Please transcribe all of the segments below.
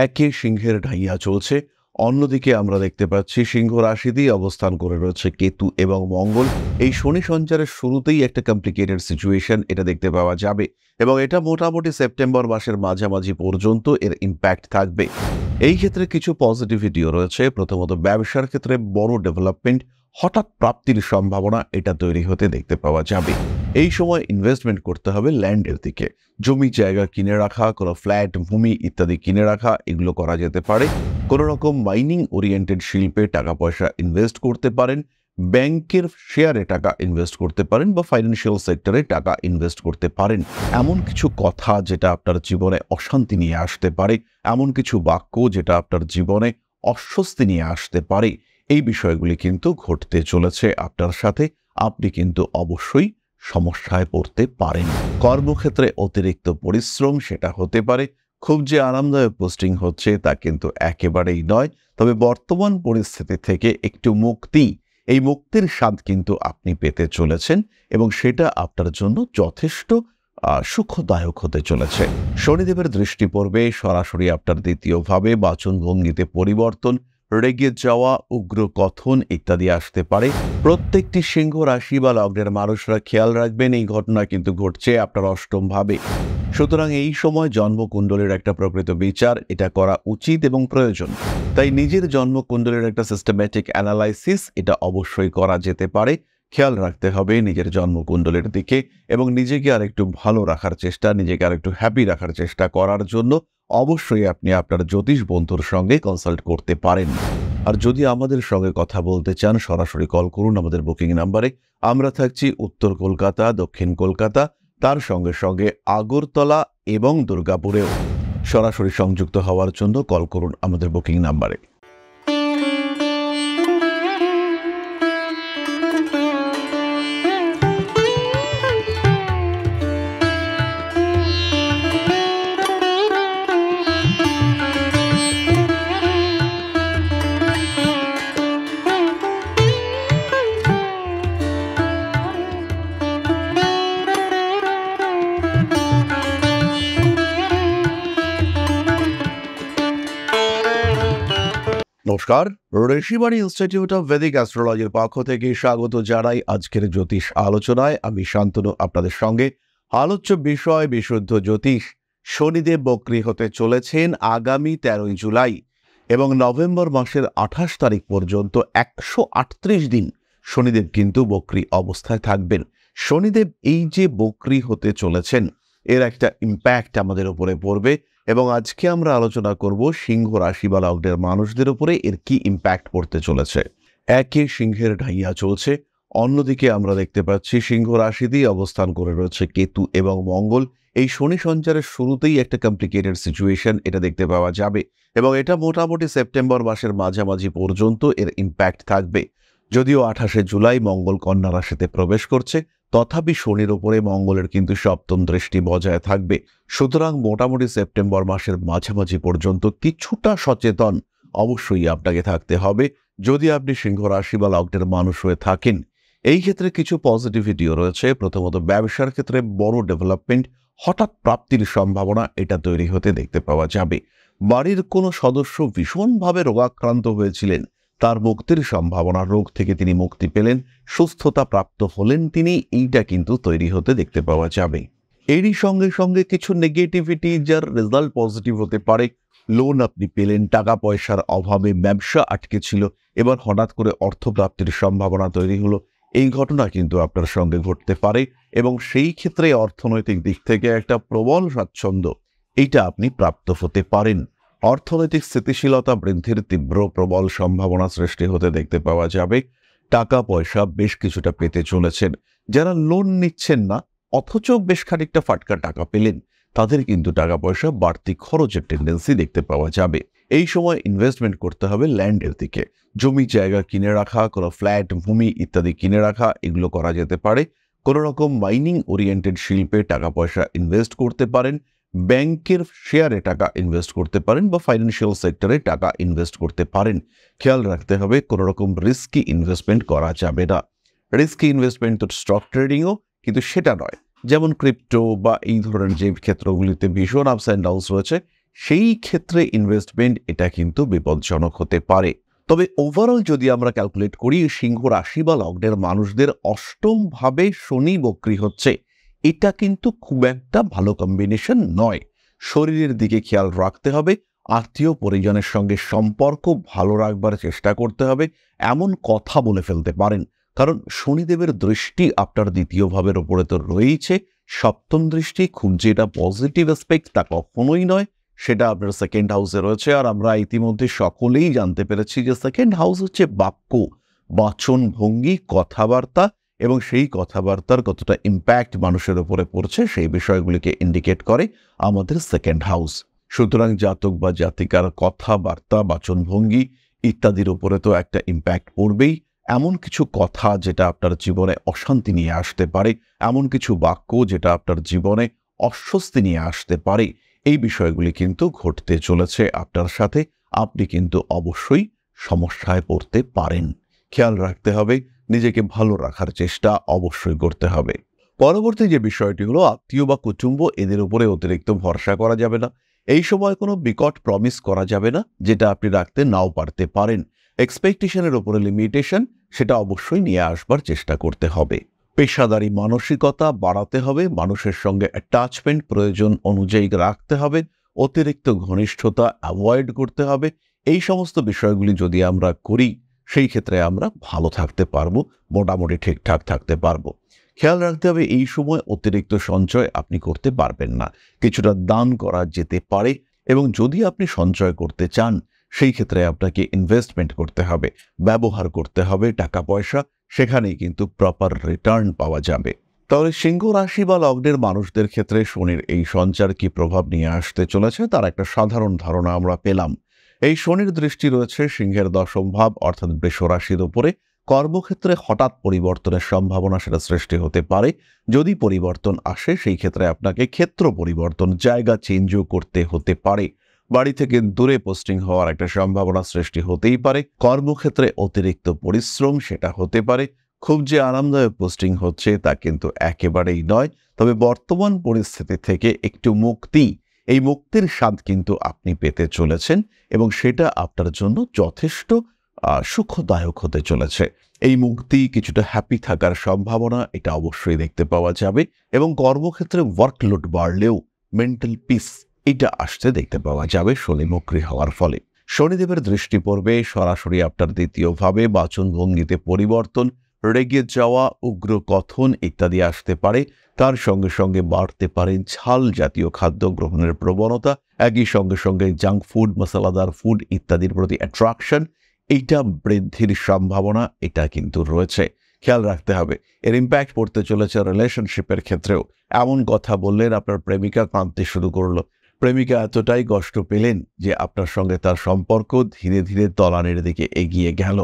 একে সিংহের ঢাইয়া চলছে, অন্যদিকে আমরা দেখতে পাচ্ছি সিংহ রাশিতেই অবস্থান করে রয়েছে কেতু এবং মঙ্গল। এই শনি সঞ্চারের শুরুতেই একটা কমপ্লিকেটেড সিচুয়েশন এটা দেখতে পাওয়া যাবে এবং এটা মোটামুটি সেপ্টেম্বর মাসের মাঝামাঝি পর্যন্ত এর ইম্প্যাক্ট থাকবে। এই ক্ষেত্রে কিছু পজিটিভিটিও রয়েছে। প্রথমত ব্যবসার ক্ষেত্রে বড় ডেভেলপমেন্ট, হঠাৎ প্রাপ্তির সম্ভাবনা এটা তৈরি হতে দেখতে পাওয়া যাবে। এই সময় ইনভেস্টমেন্ট করতে হবে ল্যান্ডের দিকে। জমি জায়গা কিনে রাখা, কোনো ফ্ল্যাট ভূমি ইত্যাদি কিনে রাখা, এগুলো করা যেতে পারে। কোনো রকম মাইনিং ওরিয়েন্টেড শিল্পে টাকা পয়সা ইনভেস্ট করতে পারেন, ব্যাংকের শেয়ারে টাকা ইনভেস্ট করতে পারেন বা ফাইন্যান্সিয়াল সেক্টরে টাকা ইনভেস্ট করতে পারেন। এমন কিছু কথা যেটা আপনার জীবনে অশান্তি নিয়ে আসতে পারে, এমন কিছু বাক্য যেটা আপনার জীবনে অস্বস্তি নিয়ে আসতে পারে, এই বিষয়গুলি কিন্তু ঘটতে চলেছে আপনার সাথে। আপনি কিন্তু অবশ্যই সমস্যায় পড়তে পারেন। কর্মক্ষেত্রে অতিরিক্ত পরিশ্রম সেটা হতে পারে। খুব যে আরামদায়ক পোস্টিং হচ্ছে তা কিন্তু একেবারেই নয়, তবে বর্তমান পরিস্থিতি থেকে একটু মুক্তি, এই মুক্তির স্বাদ কিন্তু আপনি পেতে চলেছেন এবং সেটা আপনার জন্য যথেষ্ট সুখদায়ক হতে চলেছে। শনিদেবের দৃষ্টি পড়বে সরাসরি আপনার দ্বিতীয়ভাবে, বাচনভঙ্গিতে পরিবর্তন, রেগে যাওয়া, উগ্র কথন ইত্যাদি আসতে পারে। প্রত্যেকটি সিংহ রাশি বা লগ্নের মানুষরা খেয়াল রাখবেন, এই ঘটনা কিন্তু ঘটছে আপনার অষ্টম ভাবে। সুতরাং এই সময় জন্মকুণ্ডলীর একটা প্রকৃত বিচার এটা করা উচিত এবং প্রয়োজন। তাই নিজের জন্মকুণ্ডলীর একটা সিস্টেম্যাটিক অ্যানালাইসিস এটা অবশ্যই করা যেতে পারে। খেয়াল রাখতে হবে নিজের জন্মকুণ্ডলীর দিকে এবং নিজেকে আর একটু ভালো রাখার চেষ্টা, নিজেকে আর একটু হ্যাপি রাখার চেষ্টা করার জন্য অবশ্যই আপনি আপনার জ্যোতিষ বন্ধুর সঙ্গে কনসাল্ট করতে পারেন। আর যদি আমাদের সঙ্গে কথা বলতে চান সরাসরি কল করুন আমাদের বুকিং নাম্বারে। আমরা থাকছি উত্তর কলকাতা, দক্ষিণ কলকাতা, তার সঙ্গে সঙ্গে আগরতলা এবং দুর্গাপুরেও। সরাসরি সংযুক্ত হওয়ার জন্য কল করুন আমাদের বুকিং নাম্বারে। নমস্কার, ঋষিবাণী ইনস্টিটিউট অফ ভেদিক অ্যাস্ট্রোলজির পক্ষ থেকে স্বাগত জানাই আজকের জ্যোতিষ আলোচনায়। আমি শান্তনু আপনাদের সঙ্গে। আলোচ্য বিষয় বিশুদ্ধ জ্যোতিষ। শনিদেব বক্রী হতে চলেছেন আগামী 13ই জুলাই এবং নভেম্বর মাসের 28 তারিখ পর্যন্ত 138 দিন শনিদেব কিন্তু বক্রী অবস্থায় থাকবেন। শনিদেব এই যে বক্রী হতে চলেছেন এর একটা ইম্প্যাক্ট আমাদের উপরে পড়বে এবং আজকে আমরা আলোচনা করব সিংহ রাশি বা লগ্নের মানুষদের উপরে এর কি ইম্প্যাক্ট পড়তে চলেছে। একে সিংহের ঢাইয়া চলছে, অন্যদিকে আমরা দেখতে পাচ্ছি সিংহ রাশিতেই অবস্থান করে রয়েছে কেতু এবং মঙ্গল। এই শনি সঞ্চারের শুরুতেই একটা কমপ্লিকেটেড সিচুয়েশন এটা দেখতে পাওয়া যাবে এবং এটা মোটামুটি সেপ্টেম্বর মাসের মাঝামাঝি পর্যন্ত এর ইম্প্যাক্ট থাকবে। যদিও 28শে জুলাই মঙ্গল কন্যা রাশিতে প্রবেশ করছে, তথাপি শনির উপরে মঙ্গলের কিন্তু সপ্তম দৃষ্টি বজায় থাকবে। সুতরাং মোটামুটি সেপ্টেম্বর মাসের মাঝামাঝি পর্যন্ত কিছুটা সচেতন অবশ্যই আপনাকে থাকতে হবে যদি আপনি সিংহ রাশি বা লগ্নের মানুষ হয়ে থাকেন। এই ক্ষেত্রে কিছু পজিটিভিটিও রয়েছে। প্রথমত ব্যবসার ক্ষেত্রে বড় ডেভেলপমেন্ট, হঠাৎ প্রাপ্তির সম্ভাবনা এটা তৈরি হতে দেখতে পাওয়া যাবে। বাড়ির কোনো সদস্য ভীষণভাবে রোগাক্রান্ত হয়েছিলেন, তার মুক্তির সম্ভাবনা, রোগ থেকে তিনি মুক্তি পেলেন, সুস্থতা প্রাপ্ত হলেন তিনি, এইটা কিন্তু তৈরি হতে দেখতে পাওয়া যাবে। এরই সঙ্গে সঙ্গে কিছু নেগেটিভিটি যার রেজাল্ট পজিটিভ হতে পারে। লোন আপনি পেলেন, টাকা পয়সার অভাবে ব্যবসা আটকে ছিল, এবার হঠাৎ করে অর্থপ্রাপ্তির সম্ভাবনা তৈরি হলো, এই ঘটনা কিন্তু আপনার সঙ্গে ঘটতে পারে এবং সেই ক্ষেত্রে অর্থনৈতিক দিক থেকে একটা প্রবল স্বাচ্ছন্দ্য এইটা আপনি প্রাপ্ত হতে পারেন। অর্থনৈতিক স্থিতিশীলতা বৃদ্ধির তীব্র প্রবল সম্ভাবনা সৃষ্টি হতে দেখতে পাওয়া যাবে। টাকা পয়সা বেশ কিছুটা পেতে চলেছেন। যারা লোন নিচ্ছেন না অথচ বেশ খানিকটা ফাটকা টাকা পেলেন, তাদের কিন্তু টাকা পয়সা বাড়তি খরচের টেন্ডেন্সি দেখতে পাওয়া যাবে। এই সময় ইনভেস্টমেন্ট করতে হবে ল্যান্ডের দিকে। জমি জায়গা কিনে রাখা, কোনো ফ্ল্যাট ভূমি ইত্যাদি কিনে রাখা, এগুলো করা যেতে পারে। কোনো রকম মাইনিং ওরিয়েন্টেড শিল্পে টাকা পয়সা ইনভেস্ট করতে পারেন, ব্যাংকের শেয়ারে টাকা ইনভেস্ট করতে পারেন বা ফাইন্যান্সিয়াল সেক্টরে টাকা ইনভেস্ট করতে পারেন। খেয়াল রাখতে হবে কোনো রকম রিস্কি ইনভেস্টমেন্ট করা যাবে না। রিস্কি ইনভেস্টমেন্ট তো স্টক ট্রেডিংও, কিন্তু সেটা নয়। যেমন ক্রিপ্টো বা এই ধরনের যে ক্ষেত্রগুলিতে ভীষণ আপস অ্যান্ড ডাউনস রয়েছে, সেই ক্ষেত্রে ইনভেস্টমেন্ট এটা কিন্তু বিপজ্জনক হতে পারে। তবে ওভারঅল যদি আমরা ক্যালকুলেট করি, সিংহ রাশি বা লগ্নের মানুষদের অষ্টম ভাবে শনি বক্রী হচ্ছে, এটা কিন্তু খুব একটা ভালো কম্বিনেশন নয়। শরীরের দিকে খেয়াল রাখতে হবে, আত্মীয় পরিজনের সঙ্গে সম্পর্ক ভালো রাখবার চেষ্টা করতে হবে, এমন কথা বলে ফেলতে পারেন। কারণ শনিদেবের দৃষ্টি আপনার দ্বিতীয় ভাবের ওপরে তো রয়েছে, সপ্তম দৃষ্টি খুব যে এটা পজিটিভ অ্যাসপেক্ট তা কখনোই নয়, সেটা আপনার সেকেন্ড হাউসে রয়েছে। আর আমরা ইতিমধ্যে সকলেই জানতে পেরেছি যে সেকেন্ড হাউস হচ্ছে বাক্য, বাচন ভঙ্গি, কথাবার্তা, এবং সেই কথাবার্তার কতটা ইম্প্যাক্ট মানুষের উপরে পড়ছে সেই বিষয়গুলিকে ইন্ডিকেট করে আমাদের সেকেন্ড হাউস। সুতরাং জাতক বা জাতিকার কথাবার্তা, বাচনভঙ্গি ইত্যাদির উপরে তো একটা ইম্প্যাক্ট পড়বেই। এমন কিছু কথা যেটা আপনার জীবনে অশান্তি নিয়ে আসতে পারে, এমন কিছু বাক্য যেটা আপনার জীবনে অস্বস্তি নিয়ে আসতে পারে, এই বিষয়গুলি কিন্তু ঘটতে চলেছে আপনার সাথে। আপনি কিন্তু অবশ্যই সমস্যায় পড়তে পারেন। খেয়াল রাখতে হবে, নিজেকে ভালো রাখার চেষ্টা অবশ্যই করতে হবে। পরবর্তী যে বিষয়টি হলো, আত্মীয় বা কুটুম্ব এদের উপরে অতিরিক্ত ভরসা করা যাবে না। এই সময় কোনো বিকট প্রমিস করা যাবে না যেটা আপনি রাখতে নাও পারতে পারেন। এক্সপেকটেশনের উপরে লিমিটেশন সেটা অবশ্যই নিয়ে আসবার চেষ্টা করতে হবে। পেশাদারি মানসিকতা বাড়াতে হবে, মানুষের সঙ্গে অ্যাটাচমেন্ট প্রয়োজন অনুযায়ী রাখতে হবে, অতিরিক্ত ঘনিষ্ঠতা অ্যাভয়েড করতে হবে। এই সমস্ত বিষয়গুলি যদি আমরা করি, সেই ক্ষেত্রে আমরা ভালো থাকতে পারবো, মোটামুটি ঠিকঠাক থাকতে পারবো। খেয়াল রাখতে হবে, এই সময় অতিরিক্ত সঞ্চয় আপনি করতে পারবেন না, কিছুটা দান করা যেতে পারে। এবং যদি আপনি সঞ্চয় করতে চান, সেই ক্ষেত্রে আপনাকে ইনভেস্টমেন্ট করতে হবে, ব্যবহার করতে হবে টাকা পয়সা, সেখানেই কিন্তু প্রপার রিটার্ন পাওয়া যাবে। তাহলে সিংহ রাশি বা লগ্নের মানুষদের ক্ষেত্রে শনির এই সঞ্চার কি প্রভাব নিয়ে আসতে চলেছে তার একটা সাধারণ ধারণা আমরা পেলাম। এই শনির দৃষ্টি রয়েছে সিংহের দশম ভাব অর্থাৎ বৃষ রাশির উপরে। কর্মক্ষেত্রে হঠাৎ পরিবর্তনের সম্ভাবনা সেটা সৃষ্টি হতে পারে। যদি পরিবর্তন আসে, সেই ক্ষেত্রে আপনাকে ক্ষেত্র পরিবর্তন, জায়গা চেঞ্জও করতে হতে পারে। বাড়ি থেকে দূরে পোস্টিং হওয়ার একটা সম্ভাবনা সৃষ্টি হতেই পারে। কর্মক্ষেত্রে অতিরিক্ত পরিশ্রম সেটা হতে পারে। খুব যে আরামদায়ক পোস্টিং হচ্ছে তা কিন্তু একেবারেই নয়। তবে বর্তমান পরিস্থিতি থেকে একটু মুক্তি, এই মুক্তির স্বাদ কিন্তু আপনি পেতে চলেছেন, এবং সেটা আপনার জন্য যথেষ্ট সুখদায়ক হতে চলেছে। এই মুক্তি, কিছুটা হ্যাপি থাকার সম্ভাবনা এটা অবশ্যই দেখতে পাওয়া যাবে। এবং কর্মক্ষেত্রে ওয়ার্কলোড বাড়লেও মেন্টাল পিস এটা আসতে দেখতে পাওয়া যাবে শনি বক্রী হওয়ার ফলে। শনিদেবের দৃষ্টি পড়বে সরাসরি আপনার দ্বিতীয় ভাবে, বাচন ভঙ্গিতে পরিবর্তন, রেগে যাওয়া, উগ্র কথন ইত্যাদি আসতে পারে। তার সঙ্গে সঙ্গে বাড়তে পারে ঝাল জাতীয় খাদ্য গ্রহণের প্রবণতা, একই সঙ্গে সঙ্গে জাঙ্ক ফুড, মশলাদার ফুড ইত্যাদির প্রতি অ্যাট্রাকশন, এইটা বৃদ্ধির সম্ভাবনা এটা কিন্তু রয়েছে। খেয়াল রাখতে হবে, এর ইম্প্যাক্ট পড়তে চলেছে রিলেশনশিপের ক্ষেত্রেও। এমন কথা বললেন, আপনার প্রেমিকা কাঁদতে শুরু করলো, প্রেমিকা এতটাই কষ্ট পেলেন যে আপনার সঙ্গে তার সম্পর্ক ধীরে ধীরে তলানির দিকে এগিয়ে গেল।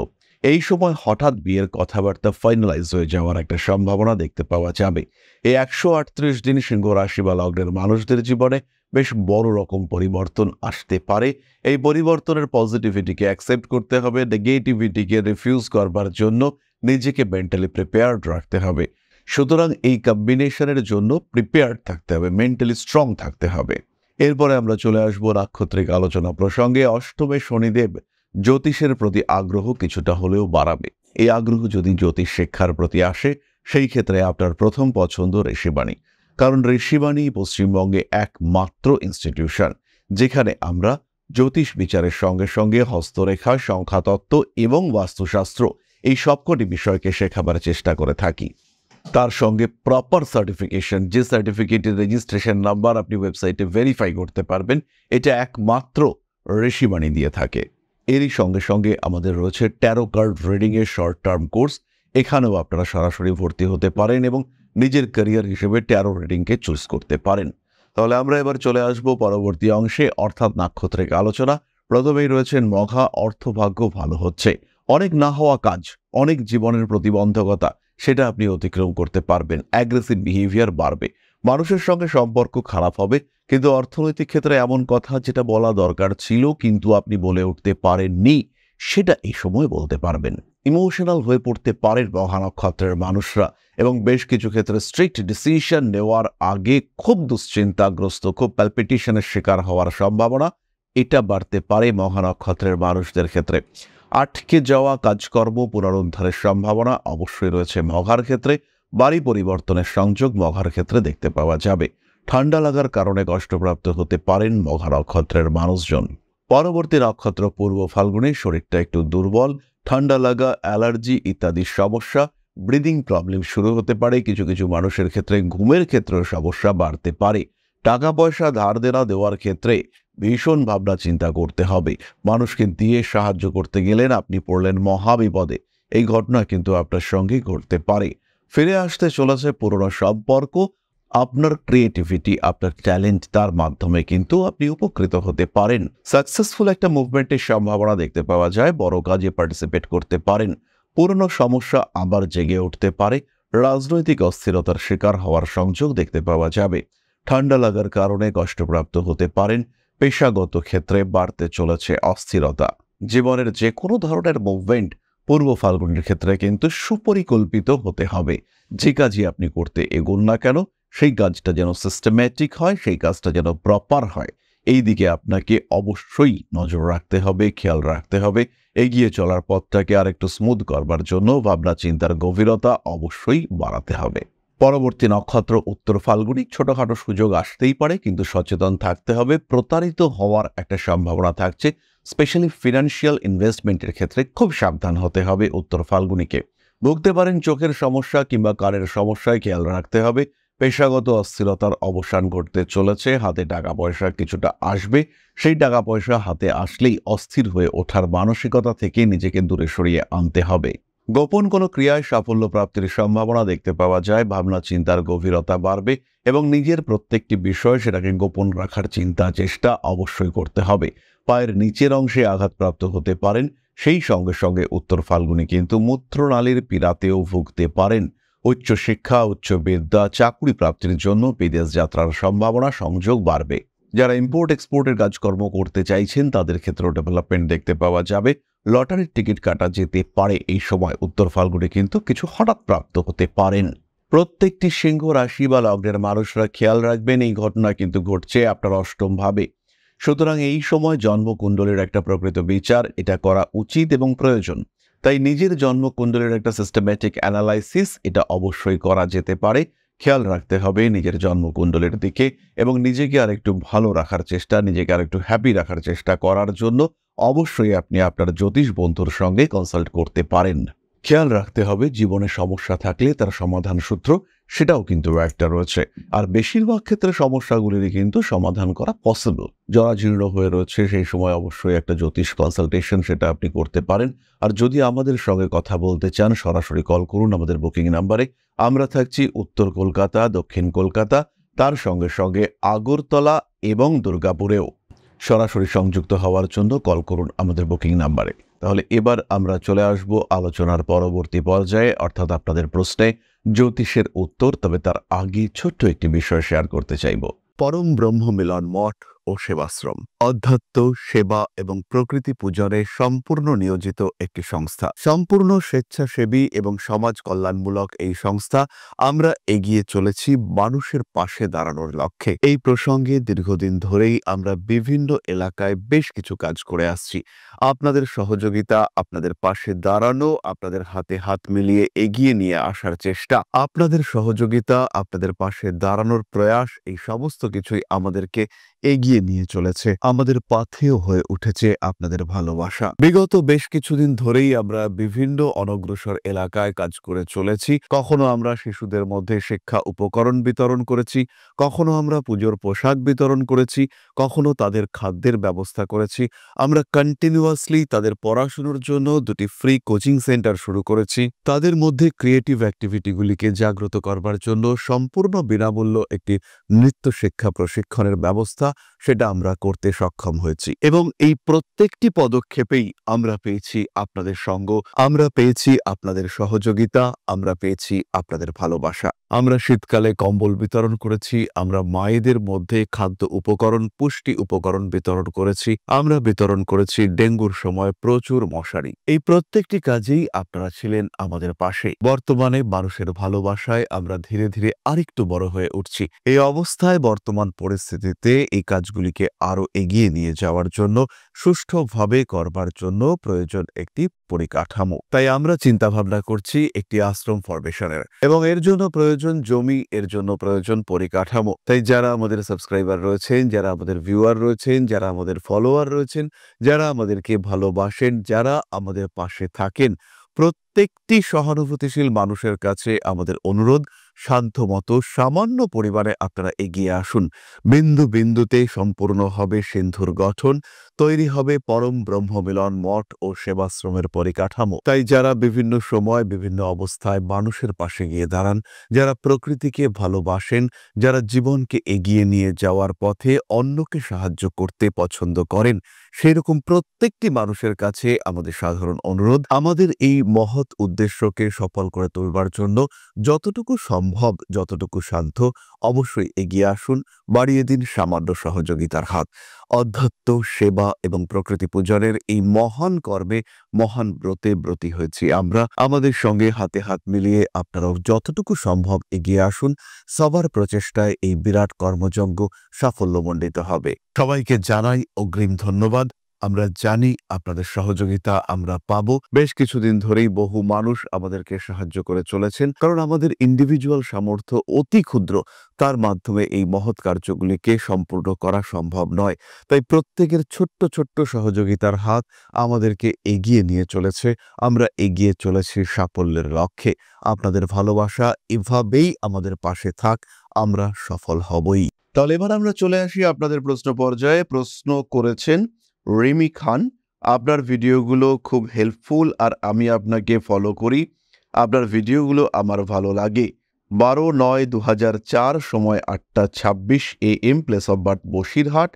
এই সময় হঠাৎ বিয়ের কথাবার্তা ফাইনালাইজ হয়ে যাওয়ার একটা সম্ভাবনা দেখতে পাওয়া যাবে। এই 138 দিন সিংহ রাশি বা লগ্নের মানুষদের জীবনে বেশ বড় রকম পরিবর্তন আসতে পারে। এই পরিবর্তনের পজিটিভিটিকে অ্যাকসেপ্ট করতে হবে, নেগেটিভিটিকে রিফিউজ করবার জন্য নিজেকে মেন্টালি প্রিপেয়ার্ড রাখতে হবে। সুতরাং এই কম্বিনেশনের জন্য প্রিপেয়ার্ড থাকতে হবে, মেন্টালি স্ট্রং থাকতে হবে। এরপরে আমরা চলে আসবো নাক্ষত্রিক আলোচনা প্রসঙ্গে। অষ্টমে শনিদেব জ্যোতিষের প্রতি আগ্রহ কিছুটা হলেও বাড়াবে। এই আগ্রহ যদি জ্যোতিষ শিক্ষার প্রতি আসে, সেই ক্ষেত্রে আপনার প্রথম পছন্দ ঋষিবাণী। কারণ ঋষিবাণী পশ্চিমবঙ্গে একমাত্র ইনস্টিটিউশন যেখানে আমরা জ্যোতিষ বিচারের সঙ্গে সঙ্গে হস্তরেখা, সংখ্যাতত্ত্ব এবং বাস্তুশাস্ত্র এই সবকটি বিষয়কে শেখাবার চেষ্টা করে থাকি। তার সঙ্গে প্রপার সার্টিফিকেশন, যে সার্টিফিকেটের রেজিস্ট্রেশন নাম্বার আপনি ওয়েবসাইটে ভেরিফাই করতে পারবেন, এটা একমাত্র ঋষিবাণী দিয়ে থাকে। এরই সঙ্গে সঙ্গে আমাদের রয়েছে ট্যারো কার্ড রিডিংয়ের শর্ট টার্ম কোর্স। এখানেও আপনারা সরাসরি ভর্তি হতে পারেন এবং নিজের ক্যারিয়ার হিসেবে ট্যারো রিডিংকে চুজ করতে পারেন। তাহলে আমরা এবার চলে আসব পরবর্তী অংশে, অর্থাৎ নাক্ষত্রিক আলোচনা। প্রথমেই রয়েছেন মঘা, অর্থভাগ্য ভালো হচ্ছে। অনেক না হওয়া কাজ, অনেক জীবনের প্রতিবন্ধকতা সেটা আপনি অতিক্রম করতে পারবেন। অ্যাগ্রেসিভ বিহেভিয়ার বাড়বে, মানুষের সঙ্গে সম্পর্ক খারাপ হবে, কিন্তু অর্থনৈতিক ক্ষেত্রে এমন কথা যেটা বলা দরকার ছিল কিন্তু আপনি বলে উঠতে পারেননি, সেটা এই সময় বলতে পারবেন। ইমোশনাল হয়ে পড়তে পারেন মঘা নক্ষত্রের মানুষরা, এবং বেশ কিছু ক্ষেত্রে স্ট্রিক্ট ডিসিশন নেওয়ার আগে খুব দুশ্চিন্তাগ্রস্ত, খুব প্যালপিটেশনের শিকার হওয়ার সম্ভাবনা এটা বাড়তে পারে মঘা নক্ষত্রের মানুষদের ক্ষেত্রে। আটকে যাওয়া কাজকর্ম পুনরুদ্ধারের সম্ভাবনা অবশ্যই রয়েছে মঘার ক্ষেত্রে। বাড়ি পরিবর্তনের সংযোগ মঘার ক্ষেত্রে দেখতে পাওয়া যাবে। ঠান্ডা লাগার কারণে কষ্টপ্রাপ্ত হতে পারেন মঘা নক্ষত্রের মানুষজন। পরবর্তী নক্ষত্র পূর্ব ফাল্গুনে, শরীরটা একটু দুর্বল, ঠান্ডা লাগা, অ্যালার্জি ইত্যাদি সমস্যা, ব্রিদিং প্রবলেম শুরু হতে পারে। কিছু কিছু মানুষের ক্ষেত্রে ঘুমের ক্ষেত্রেও সমস্যা বাড়তে পারে। টাকা পয়সা ধার দেনা দেওয়ার ক্ষেত্রে ভীষণ ভাবনা চিন্তা করতে হবে। মানুষকে দিয়ে সাহায্য করতে গেলেন আপনি পড়লেন মহাবিপদে। এই ঘটনা কিন্তু আপনার সঙ্গে ঘটতে পারে। ফিরে আসতে চলেছে পুরনো সম্পর্ক। আপনার ক্রিয়েটিভিটি, আপনার ট্যালেন্ট, তার মাধ্যমে কিন্তু আপনি উপকৃত হতে পারেন। সাকসেসফুল একটা মুভমেন্টের সম্ভাবনা দেখতে পাওয়া যায়। বড় কাজে পার্টিসিপেট করতে পারেন। পুরনো সমস্যা আবার জেগে উঠতে পারে। রাজনৈতিক অস্থিরতার শিকার হওয়ার সংযোগ দেখতে পাওয়া যাবে। ঠান্ডা লাগার কারণে কষ্টপ্রাপ্ত হতে পারেন। পেশাগত ক্ষেত্রে বাড়তে চলেছে অস্থিরতা। জীবনের যে কোনো ধরনের মুভমেন্ট পূর্ব ফাল্গুনের ক্ষেত্রে কিন্তু সুপরিকল্পিত হতে হবে। যে কাজই আপনি করতে এগোন না কেন, সেই কাজটা যেন সিস্টেম্যাটিক হয়, সেই কাজটা যেন প্রপার হয়, এই দিকে আপনাকে অবশ্যই নজর রাখতে হবে, খেয়াল রাখতে হবে। এগিয়ে চলার পথটাকে আর একটু স্মুথ করবার জন্য ভাবনা চিন্তার গভীরতা অবশ্যই বাড়াতে হবে। পরবর্তী নক্ষত্র উত্তর ফাল্গুনি। ছোটখাটো সুযোগ আসতেই পারে, কিন্তু সচেতন থাকতে হবে। প্রতারিত হওয়ার একটা সম্ভাবনা থাকছে। স্পেশালি ফিনান্সিয়াল ইনভেস্টমেন্টের ক্ষেত্রে খুব সাবধান হতে হবে উত্তর ফাল্গুনিকে। ভুগতে পারেন চোখের সমস্যা কিংবা কানের সমস্যায়, খেয়াল রাখতে হবে। পেশাগত অস্থিরতার অবসান ঘটতে চলেছে। হাতে টাকা পয়সা কিছুটা আসবে। সেই টাকা পয়সা হাতে আসলেই অস্থির হয়ে ওঠার মানসিকতা থেকে নিজেকে দূরে সরিয়ে আনতে হবে। গোপন কোনো ক্রিয়ায় সাফল্য প্রাপ্তির সম্ভাবনা দেখতে পাওয়া যায়। ভাবনা চিন্তার গভীরতা বাড়বে এবং নিজের প্রত্যেকটি বিষয় সেটাকে গোপন রাখার চিন্তা চেষ্টা অবশ্যই করতে হবে। পায়ের নিচের অংশে আঘাতপ্রাপ্ত হতে পারেন। সেই সঙ্গে সঙ্গে উত্তর ফাল্গুনি কিন্তু মূত্রনালীর পীড়াতেও ভুগতে পারেন। উচ্চশিক্ষা, উচ্চ বিদ্যা, চাকরি প্রাপ্তির জন্য বিদেশ যাত্রার সম্ভাবনা সংযোগ বাড়বে। যারা ইম্পোর্ট এক্সপোর্টের কাজকর্ম করতে চাইছেন তাদের ক্ষেত্রেও ডেভেলপমেন্ট দেখতে পাওয়া যাবে। লটারির টিকিট কাটা যেতে পারে। এই সময় উত্তর ফাল্গুনে কিন্তু কিছু হঠাৎ প্রাপ্ত হতে পারেন। প্রত্যেকটি সিংহ রাশি বা লগ্নের মানুষরা খেয়াল রাখবেন, এই ঘটনা কিন্তু ঘটছে আপনার অষ্টম ভাবে। সুতরাং এই সময় জন্মকুণ্ডলীর একটা প্রকৃত বিচার এটা করা উচিত এবং প্রয়োজন। তাই নিজের জন্মকুণ্ডলীর একটা সিস্টেম্যাটিক অ্যানালাইসিস এটা অবশ্যই করা যেতে পারে। খেয়াল রাখতে হবে নিজের জন্মকুণ্ডলীর দিকে এবং নিজেকে আর একটু ভালো রাখার চেষ্টা, নিজেকে আর একটু হ্যাপি রাখার চেষ্টা করার জন্য অবশ্যই আপনি আপনার জ্যোতিষ বন্ধুর সঙ্গে কনসাল্ট করতে পারেন। খেয়াল রাখতে হবে জীবনে সমস্যা থাকলে তার সমাধান সূত্র সেটাও কিন্তু একটা রয়েছে। আর বেশিরভাগ ক্ষেত্রে সমস্যাগুলিরই কিন্তু সমাধান করা পসিবল। জরাজীর্ণ হয়ে রয়েছে সেই সময় অবশ্যই একটা জ্যোতিষ কনসালটেশন সেটা আপনি করতে পারেন। আর যদি আমাদের সঙ্গে কথা বলতে চান সরাসরি কল করুন আমাদের বুকিং নাম্বারে। আমরা থাকছি উত্তর কলকাতা, দক্ষিণ কলকাতা, তার সঙ্গে সঙ্গে আগরতলা এবং দুর্গাপুরেও। সরাসরি সংযুক্ত হওয়ার জন্য কল করুন আমাদের বুকিং নাম্বারে। তাহলে এবার আমরা চলে আসব আলোচনার পরবর্তী পর্যায়ে, অর্থাৎ আপনাদের প্রশ্নে জ্যোতিষের উত্তর। তবে তার আগে ছোট্ট একটি বিষয় শেয়ার করতে চাইব। পরম ব্রহ্ম মিলন মঠ ও সেবাশ্রম অধ্যাত্ম, সেবা এবং প্রকৃতি পূজনে সম্পূর্ণ নিয়োজিত একটি সংস্থা। সম্পূর্ণ স্বেচ্ছাসেবী এবং সমাজ কল্যাণমূলক এই সংস্থা আমরা এগিয়ে চলেছি মানুষের পাশে দাঁড়ানোর লক্ষ্যে। এই প্রসঙ্গে দীর্ঘদিন ধরেই আমরা বিভিন্ন এলাকায় বেশ কিছু কাজ করে আসছি। আপনাদের সহযোগিতা, আপনাদের পাশে দাঁড়ানো, আপনাদের হাতে হাত মিলিয়ে এগিয়ে নিয়ে আসার চেষ্টা, আপনাদের সহযোগিতা, আপনাদের পাশে দাঁড়ানোর প্রয়াস, এই সমস্ত কিছুই আমাদেরকে এগিয়ে নিয়ে চলেছে। আমাদের পাথেয় হয়ে উঠেছে আপনাদের ভালোবাসা। বিগত বেশ কিছুদিন ধরেই আমরা বিভিন্ন অনগ্রসর এলাকায় কাজ করে চলেছি। কখনো আমরা শিশুদের মধ্যে শিক্ষা উপকরণ বিতরণ করেছি, কখনো আমরা পুজোর পোশাক বিতরণ করেছি, কখনো তাদের খাদ্যের ব্যবস্থা করেছি। আমরা কন্টিনিউয়াসলি তাদের পড়াশোনার জন্য 2টি ফ্রি কোচিং সেন্টার শুরু করেছি। তাদের মধ্যে ক্রিয়েটিভ অ্যাক্টিভিটিগুলিকে জাগ্রত করবার জন্য সম্পূর্ণ বিনামূল্য একটি নৃত্য শিক্ষা প্রশিক্ষণের ব্যবস্থা সেটা আমরা করতে সক্ষম হয়েছি। এবং এই প্রত্যেকটি পদক্ষেপেই আমরা পেয়েছি আপনাদের সঙ্গ, আমরা পেয়েছি আপনাদের সহযোগিতা, আমরা পেয়েছি আপনাদের ভালোবাসা। আমরা শীতকালে কম্বল বিতরণ করেছি, আমরা মায়েদের মধ্যে খাদ্য উপকরণ, পুষ্টি উপকরণ বিতরণ করেছি, আমরা বিতরণ করেছি ডেঙ্গুর সময় প্রচুর মশারি। এই প্রত্যেকটি কাজেই আপনারা ছিলেন আমাদের পাশে। বর্তমানে মানুষের ভালোবাসায় আমরা ধীরে ধীরে আরেকটু বড় হয়ে উঠছি। এই অবস্থায় বর্তমান পরিস্থিতিতে এই কাজগুলিকে আরো এগিয়ে নিয়ে যাওয়ার জন্য, সুষ্ঠুভাবে করবার জন্য প্রয়োজন একটি পরিকাঠামো। তাই আমরা চিন্তা ভাবনা করছি একটি আশ্রম ফরমেশনের, এবং এর জন্য প্রয়োজন জমি, এর জন্য প্রয়োজন পরিকাঠামো। তাই যারা আমাদের সাবস্ক্রাইবার রয়েছেন, যারা আমাদের ভিউয়ার রয়েছেন, যারা আমাদের ফলোয়ার রয়েছেন, যারা আমাদেরকে ভালোবাসেন, যারা আমাদের পাশে থাকেন, প্রত্যেকটি সহানুভূতিশীল মানুষের কাছে আমাদের অনুরোধ, সাধ্যমতো সামান্য পরিমাণে আপনারা এগিয়ে আসুন। বিন্দু বিন্দুতে সম্পূর্ণ হবে সিন্ধুর গঠন, তৈরি হবে পরম ব্রহ্মমিলন মঠ ও সেবাশ্রমের পরিকাঠামো। তাই যারা বিভিন্ন সময় বিভিন্ন অবস্থায় মানুষের পাশে গিয়ে দাঁড়ান, যারা প্রকৃতিকে ভালোবাসেন, যারা জীবনকে এগিয়ে নিয়ে যাওয়ার পথে অন্যকে সাহায্য করতে পছন্দ করেন, সেরকম প্রত্যেকটি মানুষের কাছে আমাদের সাধারণ অনুরোধ, আমাদের এই মহৎ উদ্দেশ্যকে সফল করে তুলবার জন্য যতটুকু সম্ভব, যতটুকু সাধ্য, অবশ্যই এগিয়ে আসুন, বাড়িয়ে দিন সামান্য সহযোগিতার হাত। অধ্যাত্ম, সেবা এবং প্রকৃতি পূজনের এই মহান কর্মে, মহান ব্রতে ব্রতী হয়েছি আমরা। আমাদের সঙ্গে হাতে হাত মিলিয়ে আপনারাও যতটুকু সম্ভব এগিয়ে আসুন। সবার প্রচেষ্টায় এই বিরাট কর্মযজ্ঞ সাফল্যমণ্ডিত হবে। সবাইকে জানাই অগ্রিম ধন্যবাদ। আমরা জানি আপনাদের সহযোগিতা আমরা পাবো। বেশ কিছুদিন ধরেই বহু মানুষ আমাদেরকে সাহায্য করে চলেছেন, কারণ আমাদের ইন্ডিভিজুয়াল সামর্থ্য অতি ক্ষুদ্র, তার মাধ্যমে এই মহৎ কার্যগুলিকে সম্পূর্ণ করা সম্ভব নয়। তাই প্রত্যেকের ছোট্ট ছোট্ট সহযোগিতার হাত আমাদেরকে এগিয়ে নিয়ে চলেছে। আমরা এগিয়ে চলেছি সাফল্যের লক্ষ্যে। আপনাদের ভালোবাসা এভাবেই আমাদের পাশে থাক, আমরা সফল হবই। তাহলে এবার আমরা চলে আসি আপনাদের প্রশ্ন পর্যায়ে। প্রশ্ন করেছেন রিমি খান। আপনার ভিডিওগুলো খুব হেল্পফুল, আর আমি আপনাকে ফলো করি। আপনার ভিডিওগুলো আমার ভালো লাগে। 12/9/2004, সময় 8:26 AM, place of birth Basirhat,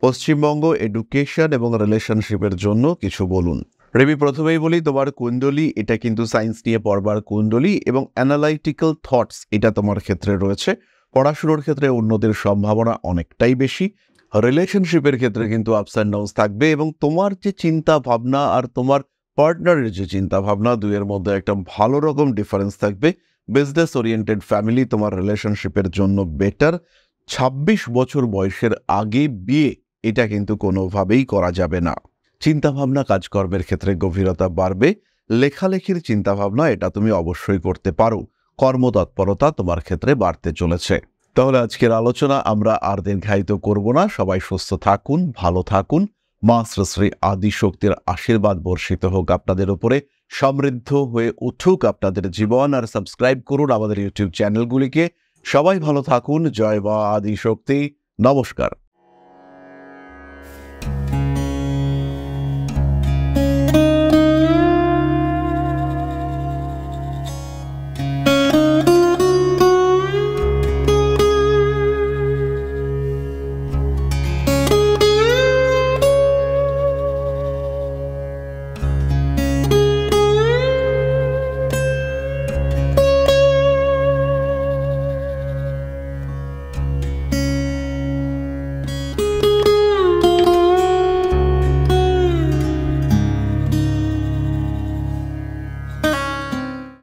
Paschimbanga. Education এবং রিলেশনশিপের জন্য কিছু বলুন। রিমি, প্রথমেই বলি, তোমার কুণ্ডলী, এটা কিন্তু সায়েন্স নিয়ে পড়বার কুণ্ডলী, এবং অ্যানালাইটিক্যাল থটস এটা তোমার ক্ষেত্রে রয়েছে। পড়াশুনোর ক্ষেত্রে উন্নতির সম্ভাবনা অনেকটাই বেশি। রিলেশনশিপের ক্ষেত্রে কিন্তু আপস অ্যান্ড ডাউনস থাকবে, এবং তোমার যে চিন্তা ভাবনা আর তোমার পার্টনারের যে চিন্তা ভাবনা, দুইয়ের মধ্যে একটা ভালো রকম ডিফারেন্স থাকবে। বিজনেস ওরিয়েন্টেড ফ্যামিলি তোমার রিলেশনশিপের জন্য বেটার। 26 বছর বয়সের আগে বিয়ে এটা কিন্তু কোনোভাবেই করা যাবে না। চিন্তাভাবনা, কাজকর্মের ক্ষেত্রে গভীরতা বাড়বে। লেখালেখির চিন্তাভাবনা এটা তুমি অবশ্যই করতে পারো। কর্মতৎপরতা তোমার ক্ষেত্রে বাড়তে চলেছে। তাহলে আজকের আলোচনা আমরা আর দীর্ঘায়িত করব না। সবাই সুস্থ থাকুন, ভালো থাকুন। মা শ্রী শ্রী আদিশক্তির আশীর্বাদ বর্ষিত হোক আপনাদের উপরে। সমৃদ্ধ হয়ে উঠুক আপনাদের জীবন। আর সাবস্ক্রাইব করুন আমাদের ইউটিউব চ্যানেলগুলিকে। সবাই ভালো থাকুন। জয় মা আদিশক্তি। নমস্কার।